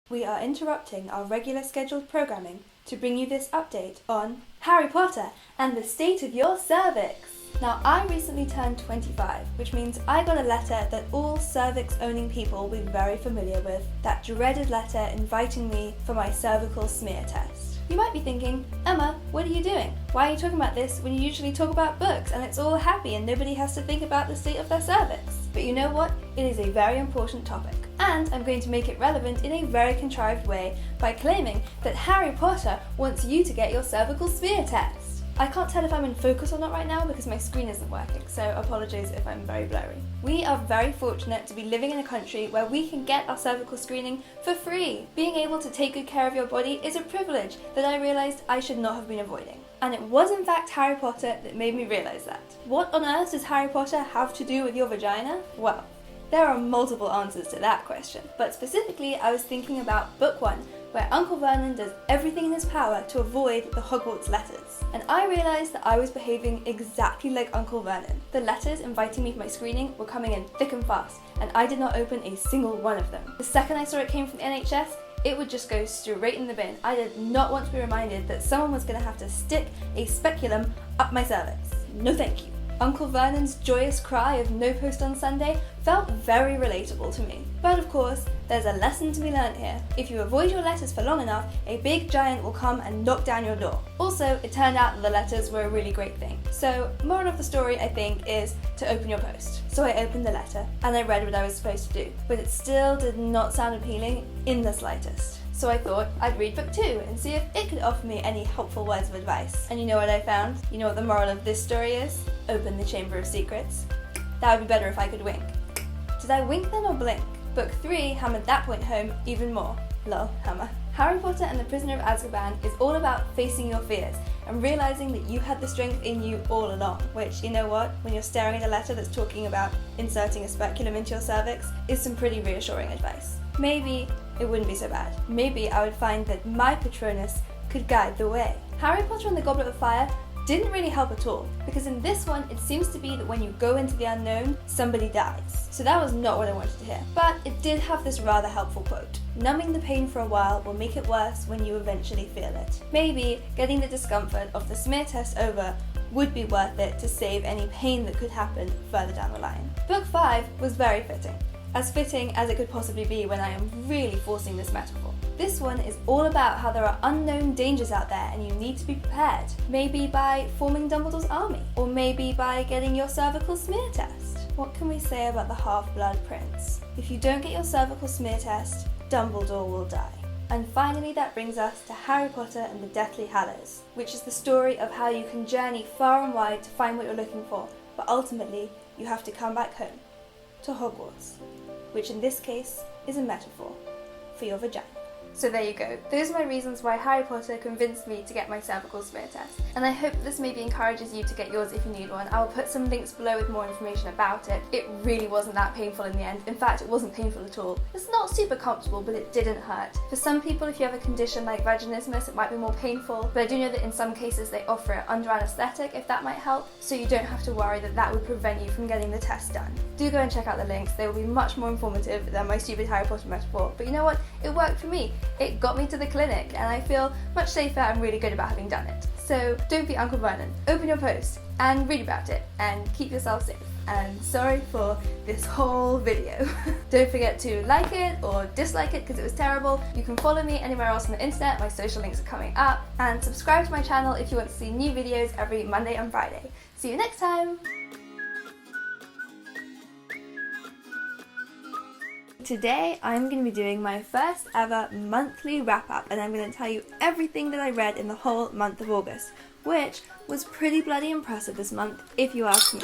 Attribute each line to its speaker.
Speaker 1: We are interrupting our regular scheduled programming to bring you this update on Harry Potter and the state of your cervix. Now, I recently turned 25, which means I got a letter that all cervix-owning people will be very familiar with, that dreaded letter inviting me for my cervical smear test. You might be thinking, Emma, what are you doing? Why are you talking about this when you usually talk about books and it's all happy and nobody has to think about the state of their cervix? But you know what? It is a very important topic. And I'm going to make it relevant in a very contrived way by claiming that Harry Potter wants you to get your cervical smear test. I can't tell if I'm in focus or not right now because my screen isn't working, so apologies if I'm very blurry. We are very fortunate to be living in a country where we can get our cervical screening for free. Being able to take good care of your body is a privilege that I realised I should not have been avoiding. And it was in fact Harry Potter that made me realise that. What on earth does Harry Potter have to do with your vagina? Well, there are multiple answers to that question, but specifically I was thinking about Book 1, where Uncle Vernon does everything in his power to avoid the Hogwarts letters. And I realised that I was behaving exactly like Uncle Vernon. The letters inviting me for my screening were coming in thick and fast, and I did not open a single one of them. The second I saw it came from the NHS, it would just go straight in the bin. I did not want to be reminded that someone was going to have to stick a speculum up my cervix. No thank you. Uncle Vernon's joyous cry of no post on Sunday felt very relatable to me. But of course, there's a lesson to be learnt here. If you avoid your letters for long enough, a big giant will come and knock down your door. Also, it turned out that the letters were a really great thing. So, moral of the story, I think, is to open your post. So I opened the letter, and I read what I was supposed to do. But it still did not sound appealing in the slightest. So I thought I'd read book 2 and see if it could offer me any helpful words of advice. And you know what I found? You know what the moral of this story is? Open the Chamber of Secrets. That would be better if I could wink. Did I wink then or blink? Book 3 hammered that point home even more. Lol, hammer. Harry Potter and the Prisoner of Azkaban is all about facing your fears and realising that you had the strength in you all along, which, you know what, when you're staring at a letter that's talking about inserting a speculum into your cervix, is some pretty reassuring advice. Maybe it wouldn't be so bad. Maybe I would find that my Patronus could guide the way. Harry Potter and the Goblet of Fire didn't really help at all, because in this one it seems to be that when you go into the unknown, somebody dies. So that was not what I wanted to hear. But it did have this rather helpful quote. Numbing the pain for a while will make it worse when you eventually feel it. Maybe getting the discomfort of the smear test over would be worth it to save any pain that could happen further down the line. Book 5 was very fitting. As fitting as it could possibly be when I am really forcing this metaphor. This one is all about how there are unknown dangers out there and you need to be prepared. Maybe by forming Dumbledore's army, or maybe by getting your cervical smear test. What can we say about the Half-Blood Prince? If you don't get your cervical smear test, Dumbledore will die. And finally that brings us to Harry Potter and the Deathly Hallows, which is the story of how you can journey far and wide to find what you're looking for, but ultimately you have to come back home, to Hogwarts, which in this case is a metaphor for your vagina. So there you go. Those are my reasons why Harry Potter convinced me to get my cervical smear test. And I hope this maybe encourages you to get yours if you need one. I will put some links below with more information about it. It really wasn't that painful in the end. In fact, it wasn't painful at all. It's not super comfortable, but it didn't hurt. For some people, if you have a condition like vaginismus, it might be more painful, but I do know that in some cases they offer it under anaesthetic if that might help, so you don't have to worry that that would prevent you from getting the test done. Do go and check out the links. They will be much more informative than my stupid Harry Potter metaphor, but you know what? It worked for me. It got me to the clinic and I feel much safer and really good about having done it. So don't be Uncle Vernon. Open your post and read about it and keep yourself safe. And sorry for this whole video. Don't forget to like it or dislike it because it was terrible. You can follow me anywhere else on the internet. My social links are coming up. And subscribe to my channel if you want to see new videos every Monday and Friday. See you next time! Today I'm going to be doing my first ever monthly wrap-up and I'm going to tell you everything that I read in the whole month of August, which was pretty bloody impressive this month if you ask me.